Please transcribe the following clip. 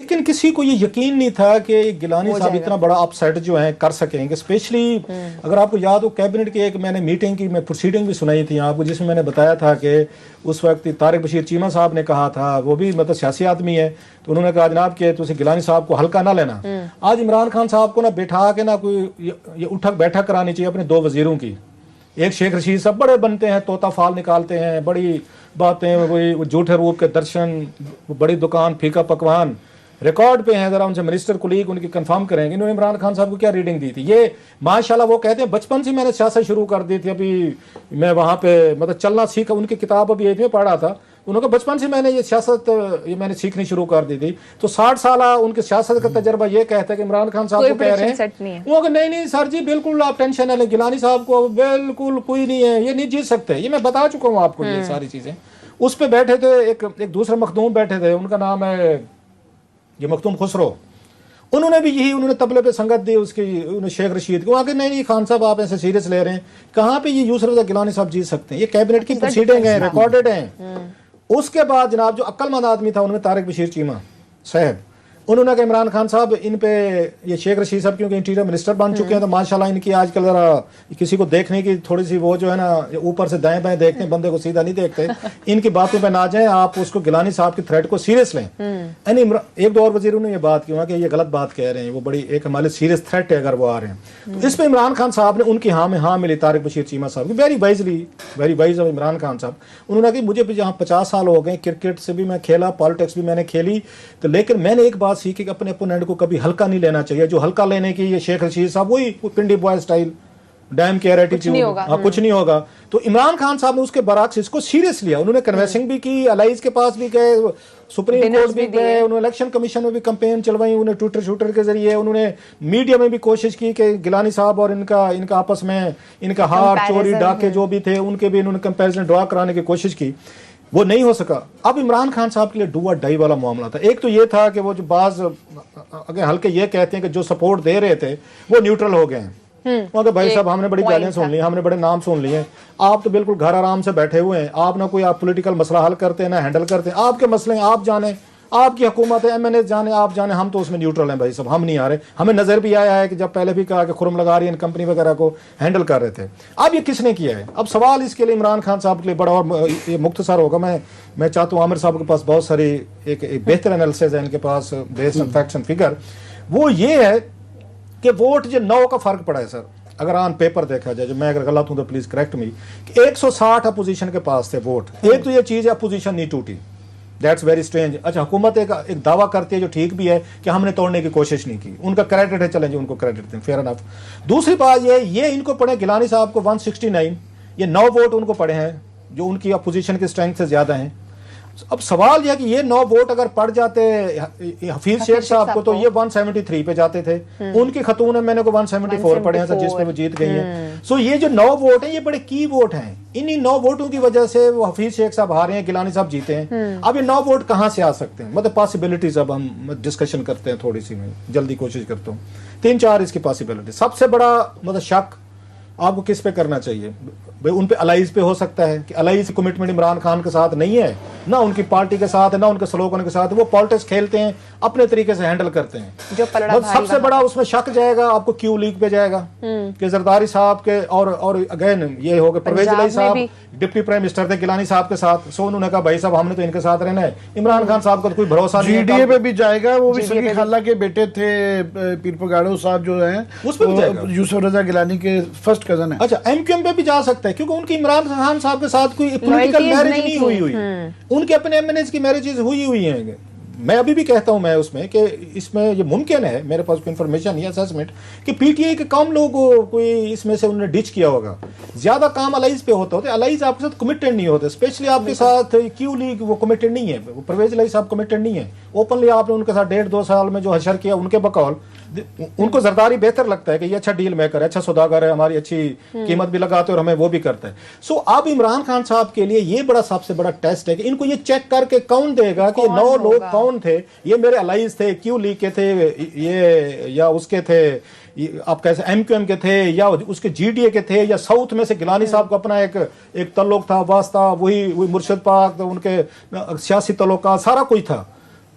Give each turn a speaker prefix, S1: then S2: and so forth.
S1: لیکن کسی کو یہ یقین نہیں تھا کہ گیلانی صاحب اتنا بڑا اپ سیٹ جو ہیں کر سکیں گے. اسپیشلی اگر آپ کو یاد ہو کیبنٹ کی ایک میں نے میٹنگ کی میں پروسیڈنگ بھی سنائی تھی آپ کو, جس میں میں نے بتایا تھا کہ اس وقت طارق بشیر چیمہ صاحب نے کہا تھا, وہ بھی مطلب سیاسی آدمی ہے, تو انہوں نے کہا جناب کہ تسی گیلانی صاحب کو ہلکا نہ لینا. آج عمران خان صاحب کو نہ بٹھا کے نہ کوئی یہ اٹھک بیٹھک کرانی چاہیے اپنے 2 وزیروں کی. ایک شیخ رشید صاحب بڑے بنتے ہیں, طوطا فال نکالتے ہیں, بڑی باتیں, وہی جھوٹے روپ کے درشن, بڑی دکان, پھیکا پکوان ریکارڈ پہ ہیں. ذرا ان سے منسٹر کولیگ ان کی کنفرم کریں گے انہوں نے عمران خان صاحب کو کیا ریڈنگ دی تھی. یہ ماشاءاللہ وہ کہتے ہیں بچپن سے میں نے سیاست شروع کر دی تھی, ابھی میں وہاں پہ مطلب چلنا سیکھا, ان کی کتاب ابھی 8ویں پڑھا تھا, انہوں نے بچپن سے میں نے یہ سیاست یہ میں نے سیکھنی شروع کر دی تھی. تو 60 سالہ ان کے سیاست کا تجربہ یہ کہتا ہے کہ عمران خان صاحب کو کہہ رہے ہیں وہ کہ نہیں سر جی بالکل آپ ٹینشن نہ لیں, گیلانی صاحب کو بالکل کوئی نہیں ہے, یہ نہیں جیت سکتے. یہ میں بتا چکا ہوں آپ کو یہ ساری چیزیں. اس پہ بیٹھے تھے ایک دوسرے مخدوم بیٹھے تھے, ان کا نام ہے یہ مختوم خسرو, انہوں نے بھی یہی انہوں نے طبلے پہ سنگت دی اس کی شیخ رشید کو, کہ نہیں خان صاحب آپ ایسے سیریس لے رہے ہیں, کہاں پہ یہ یوسف رضا گیلانی صاحب جیت سکتے ہیں. یہ کیبنٹ کی پروسیڈنگ ہیں, ریکارڈڈ ہیں. اس کے بعد جناب جو عقل مند آدمی تھا ان میں طارق بشیر چیمہ صاحب, انہوں نے کہا عمران خان صاحب ان پہ یہ شیخ رشید صاحب کیونکہ انٹیریئر منسٹر بن چکے ہیں تو ماشاءاللہ ان کی آج کل ذرا کسی کو دیکھنے کی تھوڑی سی وہ جو ہے نا اوپر سے دائیں بائیں دیکھتے ہیں, بندے کو سیدھا نہیں دیکھتے, ان کی باتوں پہ نہ جائیں آپ, اس کو گیلانی صاحب کی تھریٹ کو سیریس لیں. یعنی ایک 2 اور وزیروں نے یہ بات کی کہ یہ غلط بات کہہ رہے ہیں, وہ بڑی ایک ہمارے سیریس تھریٹ ہے اگر وہ آ رہے ہیں. اس پہ عمران خان صاحب نے ان کی ہاں میں ہاں ملی طارق بشیر چیمہ صاحب کی, ویری وائز عمران خان صاحب. انہوں نے کہا مجھے بھی جہاں 50 سال ہو گئے, کرکٹ سے بھی میں کھیلا, پالیٹکس بھی میں نے کھیلی, تو لیکن میں نے ایک بات سیکھی کہ اپنے اپوننٹ کو کبھی ہلکا نہیں لینا چاہیے. جو ہلکا لینے کی یہ شیخ رشید صاحب وہی Pindi boy style damn care attitude, کچھ نہیں ہوگا. تو عمران خان صاحب نے اس کے برعکس اس کو سیریس لیا, انہوں نے کنوینسنگ بھی کی, الائز کے پاس بھی گئے, سپریم کورٹ بھی گئے, انہوں نے الیکشن کمیشن میں بھی کمپین چلوائی, انہوں نے ٹویٹر شوٹر کے ذریعے, انہوں نے میڈیا میں بھی کوشش کی کہ گیلانی صاحب اور ان کا آپس میں ان کا ہار چوری ڈاکے جو بھی تھے ان کے بھی انہوں نے کمپیریزن ڈرا کرانے کی کوشش کی, وہ نہیں ہو سکا. اب عمران خان صاحب کے لیے ڈو اور ڈائی والا معاملہ تھا. ایک تو یہ تھا کہ وہ جو بعض اگر ہلکے یہ کہتے ہیں کہ جو سپورٹ دے رہے تھے وہ نیوٹرل ہو گئے ہیں, کہ بھائی صاحب ہم نے بڑی گالیاں سن لی, ہم نے بڑے نام سن لیے, آپ تو بالکل گھر آرام سے بیٹھے ہوئے ہیں, آپ نہ کوئی آپ پولیٹیکل مسئلہ حل کرتے ہیں نہ ہینڈل کرتے ہیں, آپ کے مسئلے آپ جانیں, آپ کی حکومت ہے, ایم این اے جانے, آپ جانے, ہم تو اس میں نیوٹرل ہیں بھائی صاحب, ہم نہیں آ رہے. ہمیں نظر بھی آیا ہے کہ جب پہلے بھی کہا کہ خرم لگا رہی ہیں کمپنی وغیرہ کو ہینڈل کر رہے تھے. اب یہ کس نے کیا ہے؟ اب سوال اس کے لیے عمران خان صاحب کے لیے بڑا اور یہ مختصر ہوگا. میں چاہتا ہوں عامر صاحب کے پاس بہت ساری ایک بہتر انالیسز ہے ان کے پاس, based on facts and figure. وہ یہ ہے کہ ووٹ جو 9 کا فرق پڑا ہے سر, اگر آن پیپر دیکھا جائے, جو میں اگر غلط ہوں تو پلیز کریکٹ می, کہ 160 اپوزیشن کے پاس تھے ووٹ. ایک تو یہ چیز ہے اپوزیشن نہیں ٹوٹی, دیٹس ویری اسٹرینج. اچھا حکومت ایک دعویٰ کرتی ہے جو ٹھیک بھی ہے کہ ہم نے توڑنے کی کوشش نہیں کی, ان کا کریڈٹ ہے, چلیں جی ان کو کریڈٹ دیں, فیئر انف. دوسری بات یہ ان کو پڑھے گیلانی صاحب کو 169, یہ 9 ووٹ ان کو پڑے ہیں جو ان کی اپوزیشن کی اسٹرینتھ سے زیادہ ہیں. اب سوال یہ کہ یہ 9 ووٹ اگر پڑ جاتے حفیظ شیخ صاحب کو تو یہ 173 پہ جاتے تھے, ان کی خاتون ہے میں نے کو 174 پڑے ہیں سر, جس پہ وہ جیت گئی ہیں. سو یہ جو 9 ووٹ ہیں یہ بڑے کی ووٹ ہیں, انہی 9 ووٹوں کی وجہ سے وہ حفیظ شیخ صاحب ہارے ہیں, گیلانی صاحب جیتے ہیں. اب یہ 9 ووٹ کہاں سے آ سکتے ہیں؟ مطلب پاسبلٹیز اب ہم ڈسکشن کرتے ہیں تھوڑی سی, میں جلدی کوشش کرتا ہوں. 3-4 اس کی پاسبلٹی. سب سے بڑا مطلب شک آپ کو کس پہ کرنا چاہیے؟ بھائی ان پہ الائز پہ ہو سکتا ہے کہ الائز کمٹمنٹ عمران خان کے ساتھ نہیں ہے, نہ ان کی پارٹی کے ساتھ ہے, نہ ان کے سلوگن کے ساتھ. وہ پالیٹکس کھیلتے ہیں, اپنے طریقے سے ہینڈل کرتے ہیں. سب سے بڑا اس میں شک جائے گا آپ کو کیو لیگ پہ جائے گا کہ زرداری صاحب کے اور اگین یہ ہوگا پرویز الہی صاحب ڈپٹی پرائم منسٹر تھے گیلانی صاحب کے ساتھ. سو انہوں نے کہا بھائی صاحب ہم نے تو ان کے ساتھ رہنا ہے, عمران خان صاحب کا تو کوئی بھروسہ نہیں.
S2: جی ڈی اے پہ بھی جائے گا, وہ بھی سگی خالہ کے بیٹے تھے پیر پگاڑو صاحب جو ہیں, اس پہ یوسف رضا گیلانی کے فرسٹ کزن ہیں.
S1: اچھا ایم کیو ایم پہ بھی جا سکتا ہے کیونکہ ان کی عمران خان صاحب کے ساتھ کوئی پولیٹیکل میرج نہیں ہوئی, ان کے اپنے ایم این ایز کی میرجز ہوئی ہیں. میں ابھی بھی کہتا ہوں میں اس میں کہ اس میں یہ ممکن ہے, میرے پاس کوئی انفارمیشن یا اسیسمنٹ کہ پی ٹی آئی کے کم لوگوں کوئی اس میں سے انہوں نے ڈچ کیا ہوگا. زیادہ کام الائز پہ ہوتے الائز آپ کے ساتھ کمیٹڈ نہیں ہوتے, اسپیشلی آپ کے ساتھ کیو لیگ وہ کمیٹڈ نہیں ہے, وہ پرویز الہی صاحب کمیٹڈ نہیں ہے. اوپنلی آپ نے ان کے ساتھ 1.5-2 سال میں جو حشر کیا ان کے بقول ان کو زرداری بہتر لگتا ہے کہ یہ اچھا ڈیل میکر ہے, اچھا سوداگر ہے, ہماری اچھی قیمت بھی لگاتے اور ہمیں وہ بھی کرتا ہے. سو اب عمران خان صاحب کے لیے یہ بڑا سب سے بڑا ٹیسٹ ہے کہ ان کو یہ چیک کر کے کون دے گا کہ 9 لوگ کون تھے, یہ میرے الائز تھے, کیو لیگ کے تھے, یہ یا اس کے تھے, آپ کیسے ایم کیو ایم کے تھے, یا اس کے جی ڈی اے کے تھے, یا ساؤتھ میں سے گیلانی صاحب کو اپنا ایک تعلق تھا, واسطہ وہی مرشد پاک, ان کے سیاسی تعلقات سارا کوئی تھا.